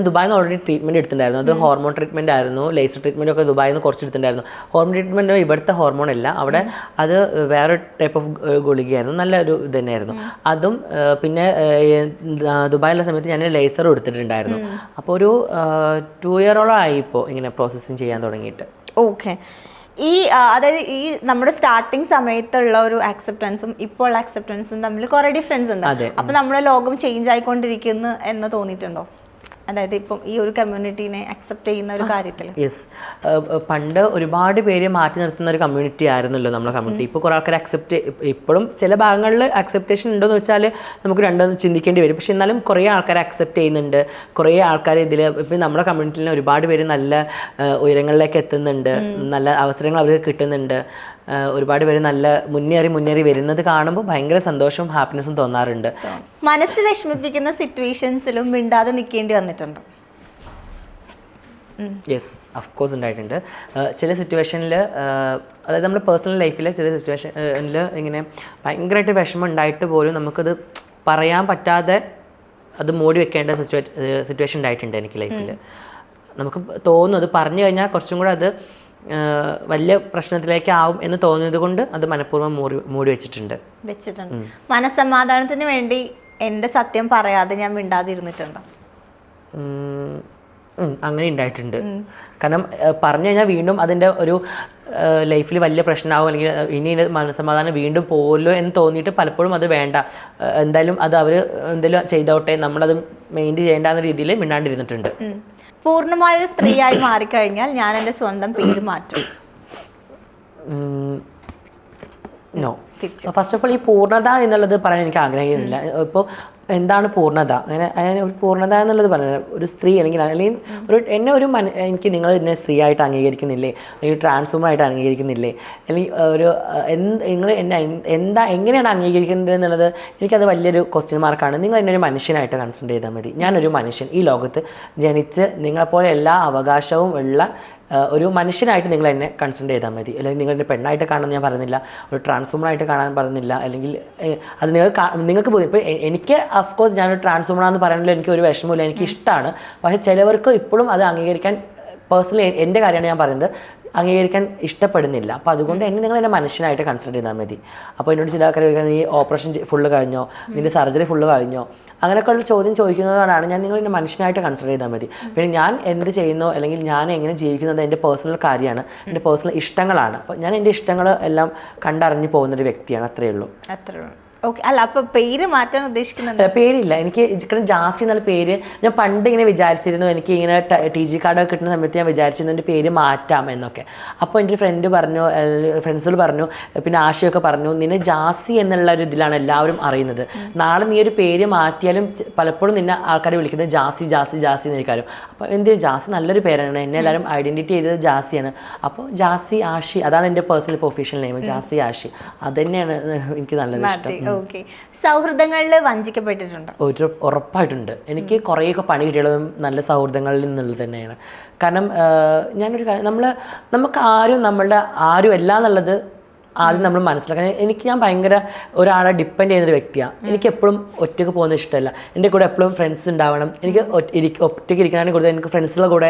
ദുബായിൽ നിന്ന് ഓൾറെഡി ട്രീറ്റ്മെൻറ്റ് എടുത്തിട്ടുണ്ടായിരുന്നു. അത് ഹോർമോൺ ട്രീറ്റ്മെൻറ്റ് ആയിരുന്നു. ലേസർ ട്രീറ്റ്മെൻറ്റ് ഒക്കെ ദുബായിൽ നിന്ന് കുറച്ച് എടുത്തിട്ടുണ്ടായിരുന്നു. ഹോർമോൺ ട്രീറ്റ്മെൻറ്റ് ഇവിടുത്തെ ഹോർമോൺ അല്ല, അവിടെ അത് വേറെ ടൈപ്പ് ഓഫ് ഗുളികയായിരുന്നു. നല്ലൊരു ഇത് തന്നെയായിരുന്നു അതും. പിന്നെ ദുബായിലുള്ള സമയത്ത് ഞാൻ ലേസറും എടുത്തിട്ടുണ്ടായിരുന്നു. അപ്പോൾ ഒരു 2 ഇയറോളം ആയി ഇപ്പോൾ ഇങ്ങനെ പ്രോസസ്സിങ് ചെയ്യാൻ തുടങ്ങിയിട്ട്. ഓക്കെ. അതായത് ഈ നമ്മുടെ സ്റ്റാർട്ടിങ് സമയത്തുള്ള ഒരു ആക്സെപ്റ്റൻസും ഇപ്പോൾ ഉള്ള ആക്സെപ്റ്റൻസും തമ്മിൽ കുറെ ഡിഫറൻസ് ഉണ്ട്. അപ്പൊ നമ്മുടെ ലോകം ചേഞ്ച് ആയിക്കൊണ്ടിരിക്കുന്നു എന്ന് തോന്നിയിട്ടുണ്ടോ? അതായത് ഇപ്പം ഈ ഒരു കമ്മ്യൂണിറ്റീനെ അക്സെപ്റ്റ് ചെയ്യുന്ന ഒരു കാര്യത്തിൽ. യെസ്, പണ്ട് ഒരുപാട് പേര് മാറ്റി നിർത്തുന്ന ഒരു കമ്മ്യൂണിറ്റി ആയിരുന്നല്ലോ നമ്മളെ കമ്മ്യൂണിറ്റി. ഇപ്പോൾ കുറേ ആൾക്കാർ ഇപ്പോഴും ചില ഭാഗങ്ങളിൽ അക്സെപ്റ്റേഷൻ ഉണ്ടോയെന്ന് വെച്ചാൽ നമുക്ക് രണ്ടൊന്നും ചിന്തിക്കേണ്ടി വരും. പക്ഷെ എന്നാലും കുറേ ആൾക്കാർ അക്സെപ്റ്റ് ചെയ്യുന്നുണ്ട്. കുറേ ആൾക്കാർ ഇതിൽ ഇപ്പം നമ്മുടെ കമ്മ്യൂണിറ്റിയിൽ ഒരുപാട് പേര് നല്ല ഉയരങ്ങളിലേക്ക് എത്തുന്നുണ്ട്. നല്ല അവസരങ്ങൾ അവർക്ക് കിട്ടുന്നുണ്ട്. ഒരുപാട് പേര് നല്ല മുന്നേറി വരുന്നത് കാണുമ്പോൾ ഭയങ്കര സന്തോഷവും ഹാപ്പിനെസ്സും തോന്നാറുണ്ട്. മനസ്സ് വിഷമിപ്പിക്കുന്ന സിറ്റുവേഷൻസിലും മിണ്ടാതെ നിൽക്കേണ്ടി വന്നിട്ടുണ്ട്? യെസ്, അഫ്കോഴ്സ് ഉണ്ടായിട്ടുണ്ട്. ചില സിറ്റുവേഷനിൽ, അതായത് നമ്മുടെ പേഴ്സണൽ ലൈഫിലെ ചില സിറ്റുവേഷനിൽ ഇങ്ങനെ ഭയങ്കരമായിട്ട് വിഷമം ഉണ്ടായിട്ട് പോലും നമുക്കത് പറയാൻ പറ്റാതെ അത് മൂടി വെക്കേണ്ട സിറ്റുവേഷൻ ഉണ്ടായിട്ടുണ്ട് എനിക്ക് ലൈഫിൽ. നമുക്ക് തോന്നും അത് പറഞ്ഞു കഴിഞ്ഞാൽ കുറച്ചും കൂടെ അത് വലിയ പ്രശ്നത്തിലേക്ക് ആവും എന്ന് തോന്നിയത് കൊണ്ട് അത് മനഃപൂർവ്വം മൂടി വെച്ചിട്ടുണ്ട്. മനസ്സമാധാനത്തിന് വേണ്ടി എൻ്റെ സത്യം പറയാതെ ഞാൻ മിണ്ടാതിരുന്നിട്ടുണ്ടോ? അങ്ങനെ ഉണ്ടായിട്ടുണ്ട്. കാരണം പറഞ്ഞു കഴിഞ്ഞാൽ വീണ്ടും അതിൻ്റെ ഒരു ലൈഫിൽ വലിയ പ്രശ്നമാവും, അല്ലെങ്കിൽ ഇനി മനസ്സമാധാനം വീണ്ടും പോകുമല്ലോ എന്ന് തോന്നിയിട്ട് പലപ്പോഴും അത് വേണ്ട, എന്തായാലും അത് അവർ എന്തെങ്കിലും ചെയ്തോട്ടെ, നമ്മളത് മെയിൻറ്റെയിൻ ചെയ്യേണ്ട രീതിയിൽ മിണ്ടാണ്ടിരുന്നിട്ടുണ്ട്. പൂർണ്ണമായ ഒരു സ്ത്രീയായി മാറിക്കഴിഞ്ഞാൽ ഞാൻ എൻ്റെ സ്വന്തം പേര് മാറ്റും? നോ. ഫസ്റ്റ് ഓഫ് ഓൾ ഈ പൂർണ്ണത എന്നുള്ളത് പറയാൻ എനിക്ക് ആഗ്രഹിക്കുന്നില്ല. ഇപ്പോൾ എന്താണ് പൂർണ്ണത? അങ്ങനെ ഒരു പൂർണ്ണത എന്നുള്ളത് പറഞ്ഞാൽ ഒരു സ്ത്രീ അല്ലെങ്കിൽ എനിക്ക് നിങ്ങൾ എന്നെ സ്ത്രീ ആയിട്ട് അംഗീകരിക്കുന്നില്ലേ, അല്ലെങ്കിൽ ട്രാൻസ്ഫോമർ ആയിട്ട് അംഗീകരിക്കുന്നില്ലേ, അല്ലെങ്കിൽ നിങ്ങൾ എന്നെ എങ്ങനെയാണ് അംഗീകരിക്കേണ്ടത് എന്നുള്ളത് എനിക്കത് വലിയൊരു ക്വസ്റ്റ്യൻ മാർക്കാണ്. നിങ്ങൾ എന്നെ ഒരു മനുഷ്യനായിട്ട് കൺസിഡർ ചെയ്താൽ മതി. ഞാനൊരു മനുഷ്യൻ, ഈ ലോകത്ത് ജനിച്ച് നിങ്ങളെപ്പോലെ എല്ലാ അവകാശവും ഉള്ള ഒരു മനുഷ്യനായിട്ട് നിങ്ങൾ എന്നെ കൺസിഡർ ചെയ്താൽ മതി. അല്ലെങ്കിൽ നിങ്ങളെന്നെ പെണ്ണായിട്ട് കാണാൻ ഞാൻ പറയുന്നില്ല, ഒരു ട്രാൻസ്ഫോമറായിട്ട് കാണാൻ പറയുന്നില്ല. അല്ലെങ്കിൽ അത് നിങ്ങൾക്ക് ഇപ്പോൾ എനിക്ക് അഫ്കോഴ്സ് ഞാനൊരു ട്രാൻസ്ഫോമറാന്ന് പറയുന്നതിൽ എനിക്ക് ഒരു വിഷമമില്ല, എനിക്ക് ഇഷ്ടമാണ്. പക്ഷേ ചിലവർക്ക് ഇപ്പോഴും അത് അംഗീകരിക്കാൻ, പേഴ്സണലി എൻ്റെ കാര്യമാണ് ഞാൻ പറയുന്നത്, അംഗീകരിക്കാൻ ഇഷ്ടപ്പെടുന്നില്ല. അപ്പോൾ അതുകൊണ്ട് നിങ്ങൾ എന്നെ മനുഷ്യനായിട്ട് കൺസിഡർ ചെയ്താൽ മതി. അപ്പോൾ എന്നോട് ചില ആൾക്കാർ നീ ഓപ്പറേഷൻ ഫുള്ള് കഴിഞ്ഞോ, നിൻ്റെ സർജറി ഫുള്ള് കഴിഞ്ഞോ, അങ്ങനെയൊക്കെയുള്ള ചോദ്യം ചോദിക്കുന്നതുകൊണ്ടാണ് ഞാൻ നിങ്ങൾ എന്നെ മനുഷ്യനായിട്ട് കൺസിഡർ ചെയ്താൽ മതി. പിന്നെ ഞാൻ എന്ത് ചെയ്യുന്നു അല്ലെങ്കിൽ ഞാൻ എങ്ങനെ ജീവിക്കുന്നത് എൻ്റെ പേഴ്സണൽ കാര്യമാണ്, എൻ്റെ പേഴ്സണൽ ഇഷ്ടങ്ങളാണ്. അപ്പോൾ ഞാൻ എൻ്റെ ഇഷ്ടങ്ങൾ എല്ലാം കണ്ടറിഞ്ഞ് പോകുന്നൊരു വ്യക്തിയാണ്. അത്രയേ ഉള്ളൂ. ഓക്കെ. അല്ല, അപ്പോൾ പേര് മാറ്റാൻ ഉദ്ദേശിക്കുന്നുണ്ട്? പേരില്ല. എനിക്ക് ജാസി എന്നുള്ള പേര് ഞാൻ പണ്ട് ഇങ്ങനെ വിചാരിച്ചിരുന്നു. എനിക്ക് ഇങ്ങനെ TG കാർഡൊക്കെ കിട്ടുന്ന സമയത്ത് ഞാൻ വിചാരിച്ചിരുന്നു എൻ്റെ പേര് മാറ്റാം എന്നൊക്കെ. അപ്പോൾ എൻ്റെ ഫ്രണ്ട്സുകൾ പറഞ്ഞു, പിന്നെ ആശയൊക്കെ പറഞ്ഞു, നിന്നെ ജാസി എന്നുള്ള ഒരു ഇതിലാണ് എല്ലാവരും അറിയുന്നത്. നാളെ നീ ഒരു പേര് മാറ്റിയാലും പലപ്പോഴും നിന്നെ ആൾക്കാരെ വിളിക്കുന്നത് ജാസി ജാസി ജാസി എന്നായിരിക്കും. അപ്പോൾ എന്തിനും ജാസി നല്ലൊരു പേരാണ്, എന്നെ എല്ലാവരും ഐഡൻറ്റിറ്റി ചെയ്തത് ജാസിയാണ്. അപ്പോൾ ജാസി ആഷി, അതാണ് എൻ്റെ personal official name, Jassi Ashi. അത് തന്നെയാണ് എനിക്ക് നല്ലത് ഇഷ്ടം. ഓക്കെ. സൗഹൃദങ്ങളിൽ വഞ്ചിക്കപ്പെട്ടിട്ടുണ്ടോ? ഉറപ്പായിട്ടുണ്ട്. എനിക്ക് കുറേയൊക്കെ പണി കിട്ടിയുള്ളതും നല്ല സൗഹൃദങ്ങളിൽ നിന്നുള്ളത് തന്നെയാണ്. കാരണം ഞാനൊരു കാര്യം, നമുക്ക് ആരും അല്ല എന്നുള്ളത് ആദ്യം നമ്മൾ മനസ്സിലാക്കാൻ. ഞാൻ ഭയങ്കര ഒരാളെ ഡിപ്പെൻഡ് ചെയ്യുന്നൊരു വ്യക്തിയാണ്. എനിക്ക് എപ്പോഴും ഒറ്റയ്ക്ക് പോകുന്നത് ഇഷ്ടമല്ല. എൻ്റെ കൂടെ എപ്പോഴും ഫ്രണ്ട്സ് ഉണ്ടാവണം. എനിക്ക് ഒറ്റയ്ക്ക് ഇരിക്കാനാണ് കൂടുതൽ, എനിക്ക് ഫ്രണ്ട്സുകളുടെ കൂടെ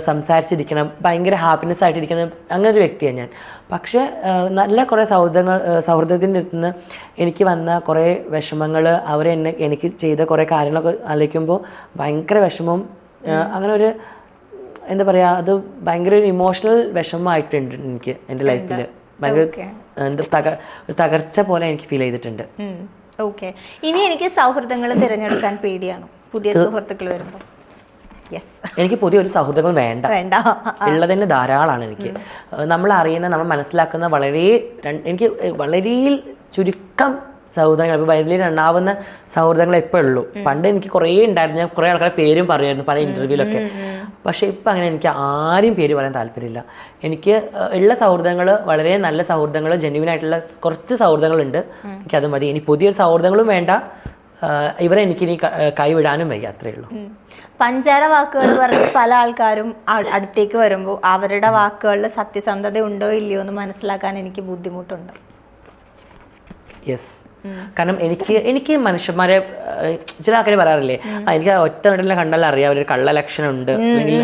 സംസാരിച്ചിരിക്കണം, ഭയങ്കര ഹാപ്പിനെസ് ആയിട്ടിരിക്കുന്ന അങ്ങനെ ഒരു വ്യക്തിയാണ് ഞാൻ. പക്ഷേ നല്ല കുറേ സൗഹൃദത്തിൻ്റെ അടുത്ത് നിന്ന് എനിക്ക് വന്ന കുറേ വിഷമങ്ങൾ, എനിക്ക് ചെയ്ത കുറേ കാര്യങ്ങളൊക്കെ ആലോചിക്കുമ്പോൾ ഭയങ്കര വിഷമവും, അങ്ങനെ ഒരു എന്താ പറയുക, അത് ഭയങ്കര ഒരു ഇമോഷണൽ വിഷമമായിട്ടുണ്ട് എനിക്ക് എൻ്റെ ലൈഫിൽ. ഭയങ്കര തകർച്ച പോലെ എനിക്ക് ഫീൽ ചെയ്തിട്ടുണ്ട്. ഓക്കെ. ഇനി എനിക്ക് സൗഹൃദങ്ങൾ തിരഞ്ഞെടുക്കാൻ പേടിയാണ് പുതിയ സുഹൃത്തുക്കൾ വരുമ്പോൾ? എനിക്ക് പുതിയൊരു സൗഹൃദങ്ങൾ വേണ്ട, ഉള്ളതിന് ധാരാളമാണ്. എനിക്ക് നമ്മൾ മനസ്സിലാക്കുന്ന എനിക്ക് വളരെ ചുരുക്കം സൗഹൃദങ്ങൾ, ഇപ്പോൾ വയലിൽ എണ്ണാവുന്ന സൗഹൃദങ്ങൾ എപ്പോഴും ഉള്ളൂ. പണ്ട് എനിക്ക് കുറേ ഉണ്ടായിരുന്നു, ഞാൻ കുറേ ആൾക്കാരുടെ പേരും പറയുമായിരുന്നു പല ഇൻ്റർവ്യൂവിലൊക്കെ. പക്ഷേ ഇപ്പം അങ്ങനെ എനിക്ക് ആരും പേര് പറയാൻ താല്പര്യമില്ല. എനിക്ക് ഉള്ള സൗഹൃദങ്ങൾ വളരെ നല്ല സൗഹൃദങ്ങൾ, ജെന്യുവനായിട്ടുള്ള കുറച്ച് സൗഹൃദങ്ങളുണ്ട്, എനിക്കത് മതി. ഇനി പുതിയൊരു സൗഹൃദങ്ങളും വേണ്ട, ഇവരെ എനിക്കിനി കൈവിടാനും വയ്യ, അത്രയേ ഉള്ളൂ. പഞ്ചാര വാക്കുകൾ പറഞ്ഞ് പല ആൾക്കാരും അടുത്തേക്ക് വരുമ്പോൾ അവരുടെ വാക്കുകളിൽ സത്യസന്ധത ഉണ്ടോ ഇല്ലയോ എന്ന് മനസ്സിലാക്കാൻ എനിക്ക് ബുദ്ധിമുട്ടുണ്ട്. യെസ്. കാരണം എനിക്ക് മനുഷ്യന്മാരെ ചില ആൾക്കാർ പറയാറില്ലേ, എനിക്ക് ഒറ്റ വീട്ടിലെ കണ്ടാൽ അറിയാം ഒരു കള്ള ലക്ഷണം ഉണ്ട്, അല്ലെങ്കിൽ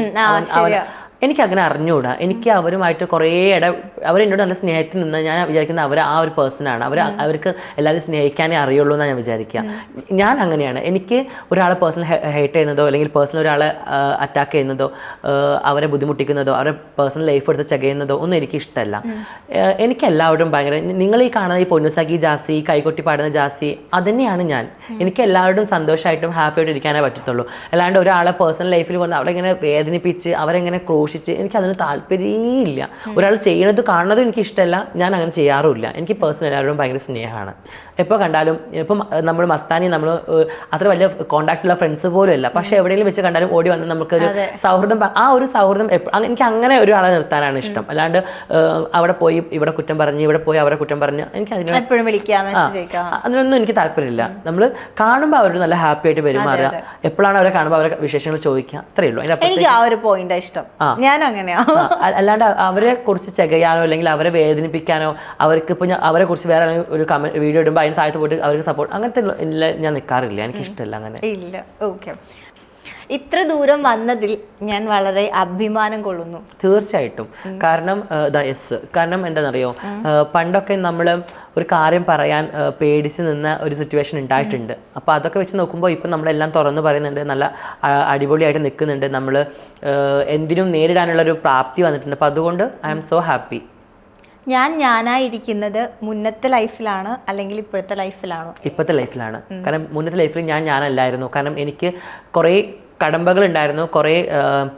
എനിക്ക് അങ്ങനെ അറിഞ്ഞുകൂടാ. എനിക്ക് അവരുമായിട്ട് കുറേ അവരെന്നോട് നല്ല സ്നേഹത്തിൽ നിന്ന് ഞാൻ വിചാരിക്കുന്നത് അവർ ആ ഒരു പേഴ്സണാണ്. അവർക്ക് എല്ലാവരും സ്നേഹിക്കാനേ അറിയുള്ളൂ എന്നാണ് ഞാൻ വിചാരിക്കുക. ഞാൻ അങ്ങനെയാണ്. എനിക്ക് ഒരാളെ പേഴ്സണൽ ഹേറ്റ് ചെയ്യുന്നതോ അല്ലെങ്കിൽ പേഴ്സണൽ ഒരാളെ അറ്റാക്ക് ചെയ്യുന്നതോ അവരെ ബുദ്ധിമുട്ടിക്കുന്നതോ അവരുടെ പേഴ്സണൽ ലൈഫ് എടുത്ത് ചകയുന്നതോ ഒന്നും എനിക്ക് ഇഷ്ടമല്ല. എനിക്ക് എല്ലാവരും ഭയങ്കര, നിങ്ങൾ ഈ കാണുന്ന ഈ പൊന്നുസാക്കി ജാസി, കൈകൊട്ടി പാടുന്ന ജാസി, അതുതന്നെയാണ് ഞാൻ. എനിക്ക് എല്ലാവരും സന്തോഷമായിട്ടും ഹാപ്പി ആയിട്ട് ഇരിക്കാനേ പറ്റത്തുള്ളൂ. അല്ലാണ്ട് ഒരാളെ പേഴ്സണൽ ലൈഫിൽ വന്ന് അവരെ ഇങ്ങനെ വേദനിപ്പിച്ച് അവരെങ്ങനെ എനിക്ക് അതിന് താല്പര്യമില്ല. ഒരാൾ ചെയ്യുന്നത് കാണുന്നതും എനിക്ക് ഇഷ്ടമല്ല, ഞാൻ അങ്ങനെ ചെയ്യാറുമില്ല. എനിക്ക് പേഴ്സണൽ എല്ലാവരോടും ഭയങ്കര സ്നേഹമാണ്. എപ്പോൾ കണ്ടാലും ഇപ്പം നമ്മൾ മസ്താനി നമ്മൾ അത്ര വലിയ കോണ്ടാക്റ്റുള്ള ഫ്രണ്ട്സ് പോലും അല്ല, പക്ഷെ എവിടെയെങ്കിലും വെച്ച് കണ്ടാലും ഓടി വന്ന് നമുക്കൊരു സൗഹൃദം, ആ ഒരു സൗഹൃദം എനിക്ക് അങ്ങനെ ഒരാളെ നിർത്താനാണ് ഇഷ്ടം. അല്ലാണ്ട് അവിടെ പോയി ഇവിടെ കുറ്റം പറഞ്ഞ് ഇവിടെ പോയി അവരെ കുറ്റം പറഞ്ഞ് എനിക്ക് അതിനൊന്നും എനിക്ക് താല്പര്യമില്ല. നമ്മൾ കാണുമ്പോൾ അവർ നല്ല ഹാപ്പി ആയിട്ട് പെരുമാറുക, എപ്പോഴാണ് അവരെ കാണുമ്പോൾ അവരെ വിശേഷങ്ങൾ ചോദിക്കുക, അത്രയേ ഉള്ളൂ. എനിക്ക് ആ ഒരു പോയിന്റ് ഇഷ്ടം. ഞാൻ അങ്ങനെയാ. അല്ലാണ്ട് അവരെ കുറിച്ച് ചെകയാനോ അല്ലെങ്കിൽ അവരെ വേദനിപ്പിക്കാനോ, അവർക്ക് ഇപ്പൊ അവരെ കുറിച്ച് വേറെ ഒരു കമന്റ് വീഡിയോ ഇടുമ്പോൾ അതിന് താഴത്ത് പോയിട്ട് അവർക്ക് സപ്പോർട്ട്, അങ്ങനത്തെ ഞാൻ നിൽക്കാറില്ല. എനിക്ക് ഇഷ്ടമല്ല അങ്ങനെ. ഇല്ല. ഓക്കെ. ഇത്ര ദൂരം വന്നതിൽ ഞാൻ വളരെ അഭിമാനം കൊള്ളുന്നു. തീർച്ചയായിട്ടും. കാരണം കാരണം എന്താണെന്നറിയോ, പണ്ടൊക്കെ നമ്മൾ ഒരു കാര്യം പറയാൻ പേടിച്ച് നിന്ന ഒരു സിറ്റുവേഷൻ ഉണ്ടായിട്ടുണ്ട്. അപ്പോൾ അതൊക്കെ വെച്ച് നോക്കുമ്പോൾ ഇപ്പം നമ്മളെല്ലാം തുറന്ന് പറയുന്നുണ്ട്, നല്ല അടിപൊളിയായിട്ട് നിൽക്കുന്നുണ്ട്, നമ്മൾ എന്തിനും നേരിടാനുള്ളൊരു പ്രാപ്തി വന്നിട്ടുണ്ട്. അപ്പോൾ അതുകൊണ്ട് ഐ ആം സോ ഹാപ്പി. ഞാനായിരിക്കുന്നത് മുന്നത്തെ ലൈഫിലാണ് അല്ലെങ്കിൽ ഇപ്പോഴത്തെ ലൈഫിലാണോ? ഇപ്പോഴത്തെ ലൈഫിലാണ്. കാരണം മുന്നത്തെ ലൈഫിൽ ഞാനല്ലായിരുന്നു. കാരണം എനിക്ക് കുറേ കടമ്പകളുണ്ടായിരുന്നു, കുറേ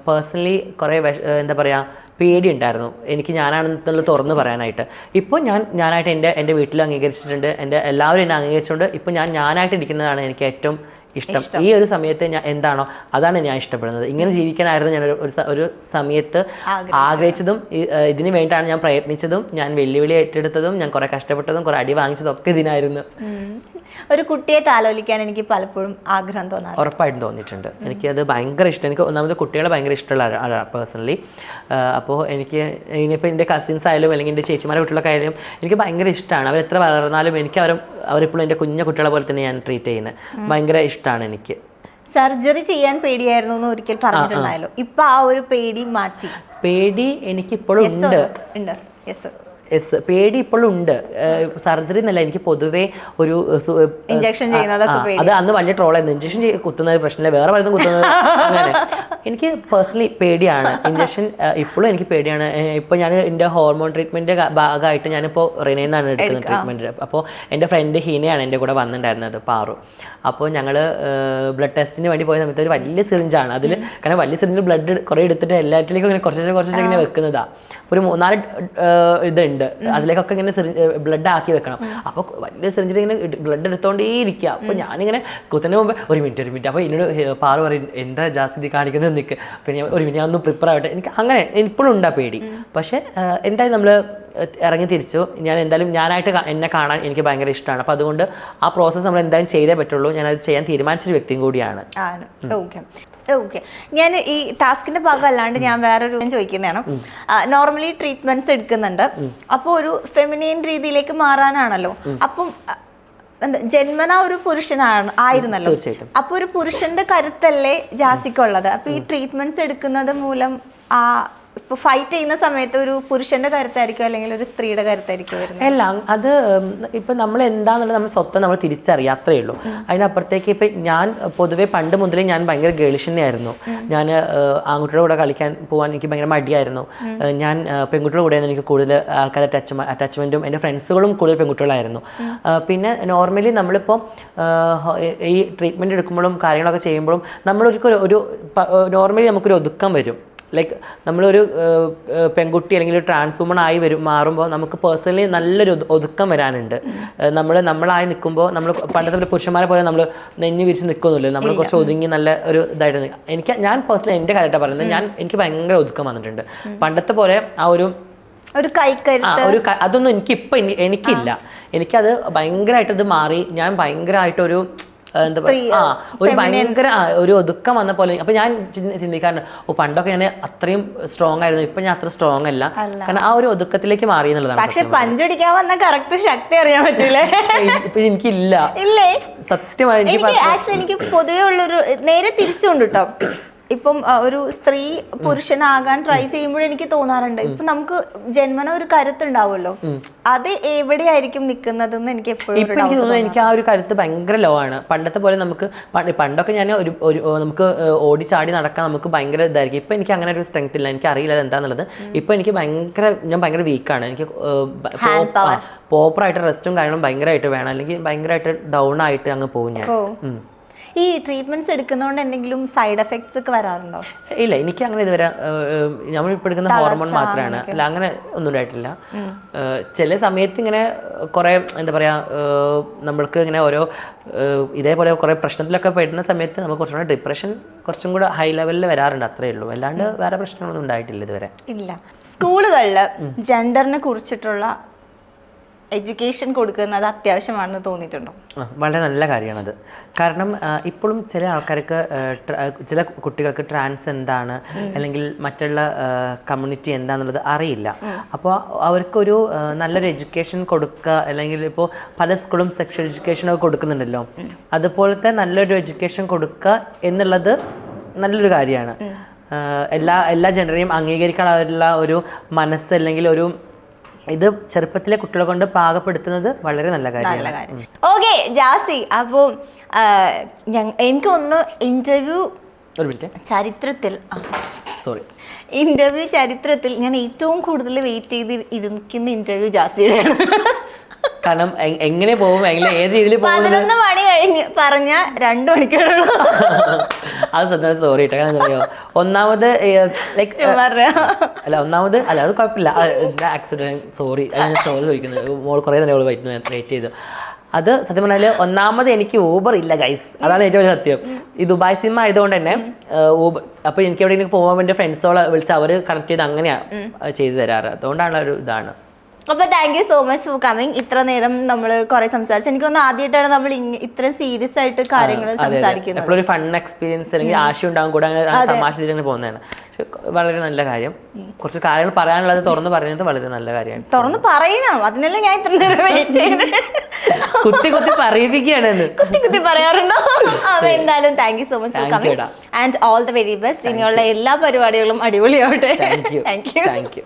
പേഴ്സണലി കുറേ എന്താ പറയുക പേടി ഉണ്ടായിരുന്നു എനിക്ക് ഞാനാണെന്നുള്ളത് തുറന്ന് പറയാനായിട്ട്. ഇപ്പോൾ ഞാനായിട്ട് എൻ്റെ വീട്ടിൽ അംഗീകരിച്ചിട്ടുണ്ട്, എൻ്റെ എല്ലാവരും എന്നെ അംഗീകരിച്ചുകൊണ്ട് ഇപ്പോൾ ഞാനായിട്ട് ഇരിക്കുന്നതാണ് എനിക്ക് ഏറ്റവും ഇഷ്ടം. ഈ ഒരു സമയത്ത് ഞാൻ എന്താണോ അതാണ് ഞാൻ ഇഷ്ടപ്പെടുന്നത്. ഇങ്ങനെ ജീവിക്കാനായിരുന്നു ഞാൻ ഒരു സമയത്ത് ആഗ്രഹിച്ചതും ഇതിന് വേണ്ടിയിട്ടാണ് ഞാൻ പ്രയത്നിച്ചതും ഞാൻ വെല്ലുവിളി ഏറ്റെടുത്തതും ഞാൻ കുറെ കഷ്ടപ്പെട്ടതും കുറെ അടി വാങ്ങിച്ചതും ഒക്കെ ഇതിനായിരുന്നു. ഒരു കുട്ടിയെ താലോലിക്കാൻ എനിക്ക് പലപ്പോഴും ആഗ്രഹം തോന്നാറ്. ഉറപ്പായിട്ടും തോന്നിയിട്ടുണ്ട്. എനിക്കത് ഭയങ്കര ഇഷ്ടം. എനിക്ക് ഒന്നാമത് കുട്ടികളെ ഭയങ്കര ഇഷ്ടമുള്ള ആളാണ് പേഴ്സണലി. അപ്പോൾ എനിക്ക് ഇനിയിപ്പോൾ എൻ്റെ കസിൻസ് ആയാലും അല്ലെങ്കിൽ എൻ്റെ ചേച്ചിമാരുടെ കുട്ടികളൊക്കെ ആയാലും എനിക്ക് ഭയങ്കര ഇഷ്ടമാണ്. അവർ എത്ര വളർന്നാലും എനിക്ക് അവരിപ്പോഴും എൻ്റെ കുഞ്ഞു കുട്ടികളെ പോലെ തന്നെ ഞാൻ ട്രീറ്റ് ചെയ്യുന്നത്. ഭയങ്കര ഇഷ്ടമാണ് എനിക്ക്. സർജറി ചെയ്യാൻ പേടിയായിരുന്നു എന്ന് ഒരിക്കൽ പറഞ്ഞിട്ടുണ്ടായല്ലോ, ഇപ്പൊ ആ ഒരു പേടി മാറ്റി? പേടി എനിക്കിപ്പോഴും ഉണ്ട്. പേടി ഇപ്പോഴും ഉണ്ട്. സർജറി എന്നല്ല, എനിക്ക് പൊതുവേ ഒരു ഇഞ്ചക്ഷൻ ചെയ്യുന്നതൊക്കെ അത് അന്ന് വലിയ ട്രോളായിരുന്നു. ഇഞ്ചക്ഷൻ കുത്തുന്നത് പ്രശ്നമില്ല, വേറെ പലതും കുത്തുന്നത് അങ്ങനെ. എനിക്ക് പേഴ്സണലി പേടിയാണ് ഇഞ്ചക്ഷൻ. ഇപ്പോഴും എനിക്ക് പേടിയാണ്. ഇപ്പോൾ ഞാൻ എൻ്റെ ഹോർമോൺ ട്രീറ്റ്മെൻറ്റ് ഭാഗമായിട്ട് ഞാനിപ്പോൾ റിനേന്നാണ് എടുക്കുന്നത് ട്രീറ്റ്മെൻറ്റ്. അപ്പോൾ എൻ്റെ ഫ്രണ്ട് ഹീനയാണ് എൻ്റെ കൂടെ വന്നിട്ടുണ്ടായിരുന്നത്, പാറു. അപ്പോൾ ഞങ്ങൾ ബ്ലഡ് ടെസ്റ്റിന് വേണ്ടി പോയ സമയത്ത് ഒരു വലിയ സിറിഞ്ചാണ് അതിൽ. കാരണം വലിയ സിറിഞ്ചിൽ ബ്ലഡ് കുറേ എടുത്തിട്ട് എല്ലാറ്റിലേക്കും ഇങ്ങനെ കുറച്ച് ഇങ്ങനെ വെക്കുന്നതാണ്. ഒരു 3-4 ഇതുണ്ട്, അതിലേക്കൊക്കെ ഇങ്ങനെ ബ്ലഡ് ആക്കി വെക്കണം. അപ്പോൾ വലിയ സിറിഞ്ചിൽ ഇങ്ങനെ ബ്ലഡ് എടുത്തോണ്ടേ ഇരിക്കുക. അപ്പോൾ ഞാനിങ്ങനെ കുത്തുന്നതിന് മുമ്പ് ഒരു മിനിറ്റ് അപ്പോൾ എന്നോട് പാറു പറയും എന്താ ജാസ്തി കാണിക്കുന്നത് നിൽക്ക്, പിന്നെ ഒരു മിനിറ്റ് ഞാൻ ഒന്ന് പ്രിപ്പയർ ആവട്ടെ. എനിക്ക് അങ്ങനെ ഇപ്പോഴും ഉണ്ടാ പേടി. പക്ഷേ എന്തായാലും നമ്മൾ ഇറങ്ങി തിരിച്ചു. ഞാൻ എന്തായാലും ഞാനായിട്ട് എന്നെ കാണാൻ എനിക്ക് ഭയങ്കര ഇഷ്ടമാണ്. അപ്പോൾ അതുകൊണ്ട് ആ പ്രോസസ്സ് നമ്മൾ എന്തായാലും ചെയ്തേ പറ്റുള്ളൂ. ഞാനത് ചെയ്യാൻ തീരുമാനിച്ചൊരു വ്യക്തിയും കൂടിയാണ്. ഓക്കെ. ഞാൻ ഈ ടാസ്കിന്റെ ഭാഗം അല്ലാണ്ട് ഞാൻ വേറൊരു ചോദിക്കുന്നതാണ്. നോർമലി ട്രീറ്റ്മെന്റ്സ് എടുക്കുന്നുണ്ട്, അപ്പോൾ ഒരു ഫെമിനിയൻ രീതിയിലേക്ക് മാറാനാണല്ലോ. അപ്പം ജന്മന ഒരു ആയിരുന്നല്ലോ. അപ്പൊ ഒരു പുരുഷന്റെ കരുത്തല്ലേ ജാസിക്കുള്ളത്. അപ്പൊ ഈ ട്രീറ്റ്മെന്റ്സ് എടുക്കുന്നത് മൂലം ഇപ്പൊ ഫൈറ്റ് ചെയ്യുന്ന സമയത്ത് ഒരു പുരുഷന്റെ കരുത്തായിരിക്കും അല്ലെങ്കിൽ ഒരു സ്ത്രീയുടെ കരുത്തായിരിക്കും വരുന്നത്? എല്ലാം അത് ഇപ്പം നമ്മൾ എന്താണെന്നുള്ളത് നമ്മൾ സ്വത്തം നമ്മൾ തിരിച്ചറിയാം, അത്രേ ഉള്ളൂ. അതിനപ്പുറത്തേക്ക് ഇപ്പം ഞാൻ പൊതുവേ പണ്ട് മുതലേ ഞാൻ ഭയങ്കര ഗേളിഷനെയായിരുന്നു. ഞാൻ ആൺകുട്ടിയുടെ കൂടെ കളിക്കാൻ പോകാൻ എനിക്ക് ഭയങ്കര മടിയായിരുന്നു. ഞാൻ പെൺകുട്ടികളുടെ കൂടെയായിരുന്നു എനിക്ക് കൂടുതൽ ആൾക്കാർ അറ്റാച്ച്മെൻറ്റും എൻ്റെ ഫ്രണ്ട്സുകളും കൂടുതൽ പെൺകുട്ടികളായിരുന്നു. പിന്നെ നോർമലി നമ്മളിപ്പോൾ ഈ ട്രീറ്റ്മെൻറ്റ് എടുക്കുമ്പോഴും കാര്യങ്ങളൊക്കെ ചെയ്യുമ്പോഴും നമ്മളൊരു നോർമലി നമുക്കൊരു ഒതുക്കം വരും. ലൈക്ക് നമ്മളൊരു പെൺകുട്ടി അല്ലെങ്കിൽ ഒരു ട്രാൻസ് വുമൺ ആയി മാറുമ്പോൾ നമുക്ക് പേഴ്സണലി നല്ലൊരു ഒതുക്കം വരാനുണ്ട്. നമ്മളായി നിൽക്കുമ്പോൾ നമ്മൾ പണ്ടത്തെ പുരുഷന്മാരെ പോലെ നമ്മൾ നെഞ്ഞു വിരിച്ച് നിൽക്കുന്നില്ല. നമ്മൾ കുറച്ച് ഒതുങ്ങി നല്ല ഒരു ഇതായിട്ട് ഞാൻ പേഴ്സണലി എൻ്റെ കാര്യമായിട്ടാണ് പറയുന്നത്. എനിക്ക് ഭയങ്കര ഒതുക്കം വന്നിട്ടുണ്ട്. പണ്ടത്തെ പോലെ ആ ഒരു അതൊന്നും എനിക്കില്ല. എനിക്കത് ഭയങ്കരമായിട്ടത് മാറി. ഞാൻ ഭയങ്കരമായിട്ടൊരു എന്താ പറയുക ഒരു ഭയങ്കര ഒരു ഒതുക്കം വന്ന പോലെ. അപ്പൊ ഞാൻ ചിന്തിക്കാറുണ്ട്, പണ്ടൊക്കെ ഞാൻ അത്രയും സ്ട്രോങ് ആയിരുന്നു, ഇപ്പൊ ഞാൻ അത്ര സ്ട്രോങ് അല്ല. കാരണം ആ ഒരു ഒതുക്കത്തിലേക്ക് മാറി എന്നുള്ളതാണ്. പക്ഷെ പഞ്ചടിക്കാൻ വന്ന കറക്റ്റ് ശക്തി അറിയാൻ പറ്റൂലേ? ഇപ്പൊ എനിക്കില്ല, സത്യമായി എനിക്ക് പൊതുവേ ഉള്ളൊരു നേരെ തിരിച്ചുണ്ട് കേട്ടോ. ഇപ്പം ഒരു സ്ത്രീ പുരുഷനാകാൻ ട്രൈ ചെയ്യുമ്പോൾ എനിക്ക് തോന്നാറുണ്ട്, ഇപ്പൊ നമുക്ക് ജന്മന ഒരു കരുത്തുണ്ടാവുമല്ലോ, അത് എവിടെയായിരിക്കും നിൽക്കുന്നതെന്ന് എനിക്ക് എപ്പോഴും എനിക്ക് ആ ഒരു കരുത്ത് ഭയങ്കര ലോ ആണ്. പണ്ടത്തെ പോലെ നമുക്ക് പണ്ടൊക്കെ ഞാൻ നമുക്ക് ഓടിച്ചാടി നടക്കാൻ നമുക്ക് ഭയങ്കര ഇതായിരിക്കും. ഇപ്പൊ എനിക്ക് അങ്ങനെ ഒരു സ്ട്രെങ്ത് ഇല്ല, എനിക്ക് അറിയില്ല എന്താന്നുള്ളത്. ഇപ്പൊ എനിക്ക് ഞാൻ ഭയങ്കര വീക്കാണ്. എനിക്ക് പ്രോപ്പറായിട്ട് റെസ്റ്റും കാര്യങ്ങളും ഭയങ്കരമായിട്ട് വേണം, അല്ലെങ്കിൽ ഭയങ്കരമായിട്ട് ഡൗൺ ആയിട്ട് അങ്ങ് പോകും ഞാൻ. ഈ ട്രീറ്റ്മെന്റ്സ് എടുക്കുന്നതുകൊണ്ട് എന്തെങ്കിലും സൈഡ് എഫക്ട്സ് ഒക്കെ വരാറുണ്ടോ? ഇല്ല, എനിക്ക് അങ്ങനെ ഇതുവരെ നമ്മളിപ്പോൾ എടുക്കുന്ന ഹോർമോൺ മാത്രമാണ്, അല്ല അങ്ങനെ ഒന്നും ഉണ്ടായിട്ടില്ല. ചില സമയത്ത് ഇങ്ങനെ കുറേ എന്താ പറയുക, നമ്മൾക്ക് ഇങ്ങനെ ഓരോ ഇതേപോലെ കുറേ പ്രശ്നത്തിലൊക്കെ പെടുന്ന സമയത്ത് നമുക്ക് കുറച്ചും കൂടെ ഡിപ്രഷൻ കുറച്ചും കൂടെ ഹൈ ലെവലിൽ വരാറുണ്ട്, അത്രയേ ഉള്ളൂ. അല്ലാണ്ട് വേറെ പ്രശ്നങ്ങളൊന്നും ഉണ്ടായിട്ടില്ല ഇതുവരെ. ഇല്ല. സ്കൂളുകളിൽ ജെൻഡറിനെ കുറിച്ചിട്ടുള്ള എഡ്യൂക്കേഷൻ കൊടുക്കുന്നത് അത്യാവശ്യമാണെന്ന് തോന്നിയിട്ടുണ്ടോ? വളരെ നല്ല കാര്യമാണത്. കാരണം ഇപ്പോഴും ചില ആൾക്കാർക്ക്, ചില കുട്ടികൾക്ക് ട്രാൻസ് എന്താണ് അല്ലെങ്കിൽ മറ്റുള്ള കമ്മ്യൂണിറ്റി എന്താണെന്നുള്ളത് അറിയില്ല. അപ്പോൾ അവർക്കൊരു നല്ലൊരു എഡ്യൂക്കേഷൻ കൊടുക്കുക, അല്ലെങ്കിൽ ഇപ്പോൾ പല സ്കൂളും സെക്ഷൽ എഡ്യൂക്കേഷനൊക്കെ കൊടുക്കുന്നുണ്ടല്ലോ, അതുപോലത്തെ നല്ലൊരു എഡ്യൂക്കേഷൻ കൊടുക്കുക എന്നുള്ളത് നല്ലൊരു കാര്യമാണ്. എല്ലാ ജനറേയും അംഗീകരിക്കാനുള്ള ഒരു മനസ്സ്, അല്ലെങ്കിൽ ഒരു ഇത് ചെറുപ്പത്തിലെ കുട്ടികളെ കൊണ്ട് പാകപ്പെടുത്തുന്നത് വളരെ നല്ല കാര്യമാണ്. ഓക്കെ ജാസി, അപ്പോൾ എനിക്ക് ഒന്ന് ഇന്റർവ്യൂ ചരിത്രത്തിൽ ഞാൻ ഏറ്റവും കൂടുതൽ വെയിറ്റ് ചെയ്ത് ഇരിക്കുന്ന ഇന്റർവ്യൂ ജാസിയുടെയാണ്. കാരണം എങ്ങനെ പോകും, ഏത് രീതിയിൽ 11 മണി കഴിഞ്ഞ് പറഞ്ഞ 2 മണിക്കൂറുള്ളൂ. അത് സത്യം, സോറി കേട്ടോ. കാരണം അറിയോ, ഒന്നാമത് അത് കുഴപ്പമില്ല, ആക്സിഡന്റ്, സോറി ചോദിക്കുന്നത്. മോൾ കുറേ തന്നെ വെയിറ്റ് ചെയ്തു. അത് സത്യം പറഞ്ഞാൽ ഒന്നാമത് എനിക്ക് ഊബർ ഇല്ല ഗൈസ്, അതാണ് ഏറ്റവും വലിയ സത്യം. ഈ ദുബായ് സിനിമ ആയതുകൊണ്ട് തന്നെ ഊബർ, അപ്പോൾ എനിക്ക് എവിടെയെങ്കിലും പോകുമ്പോൾ എൻ്റെ ഫ്രണ്ട്സോളെ വിളിച്ച് അവർ കണക്ട് ചെയ്ത് അങ്ങനെയാണ് ചെയ്തു തരാറ്. അതുകൊണ്ടാണ് ഒരു ഇതാണ്. അപ്പോൾ thank you so much for coming. ഇത്ര നേരം നമ്മൾ കുറെ സംസാരിച്ചു. എനിക്കൊന്ന് ആദ്യമായിട്ടാണ് നമ്മൾ ഇത്രയും സീരിയസ് ആയിട്ട് കാര്യങ്ങൾ സംസാരിക്കുന്നത്. എപ്പോഴും ഒരു ഫൺ എക്സ്പീരിയൻസ് അല്ലെങ്കിൽ ആശയം ഉണ്ടാകും കൂടെ, അങ്ങനെ തമാശ രീതിയിൽ പോകുന്നതാണ്. വളരെ നല്ല കാര്യം. കുറച്ച് കാര്യങ്ങൾ പറയാനുള്ളത് തുറന്ന് പറയുന്നത് വളരെ നല്ല കാര്യമാണ്. തുറന്ന് പറയണം, അതിനല്ലേ ഞാൻ ഇത്ര നേരം വെയിറ്റ് ചെയ്ത് കുത്തി പറയിപ്പിക്കുകയാണ്. കുത്തി പറയാറുണ്ടോ? അപ്പോൾ എന്തായാലും thank you so much for coming and all the very best. ഇനിയുള്ള എല്ലാ പരിപാടികളും അടിപൊളിയാവട്ടെ. Thank you.